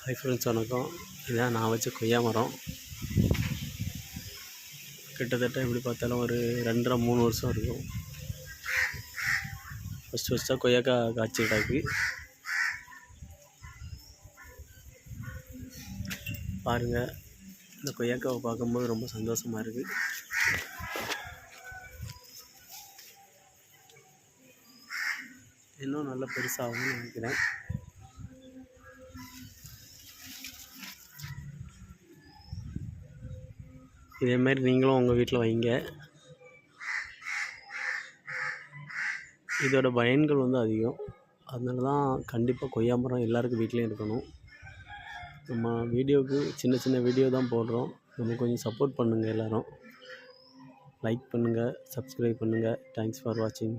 Hi friends, வணக்கம். இதான் நான் வச்ச கொய்யா மரம். கிட்டத்தட்ட எப்படி பார்த்தாலும் ஒரு 2.5-3 வருஷம் இருக்கும். ஃபஸ்ட்டாக கொய்யாக்கா காய்ச்சிட்டாக்கு பாருங்கள். இந்த கொய்யாக்காவை பார்க்கும்போது ரொம்ப சந்தோஷமாக இருக்குது. இன்னும் நல்லா பெருசாகும்னு நினைக்கிறேன். இதேமாரி நீங்களும் உங்கள் வீட்டில் வைங்க. இதோட பயன்கள் அதிகம். அதனால தான் கண்டிப்பாக கொய்யா மரம் எல்லாருக்கும் வீட்லேயும் இருக்கணும். நம்ம வீடியோவுக்கு சின்ன சின்ன வீடியோ தான் போடுறோம். நம்ம கொஞ்சம் சப்போர்ட் பண்ணுங்கள். எல்லோரும் லைக் பண்ணுங்கள், சப்ஸ்கிரைப் பண்ணுங்கள். தேங்க்ஸ் ஃபார் வாட்சிங்.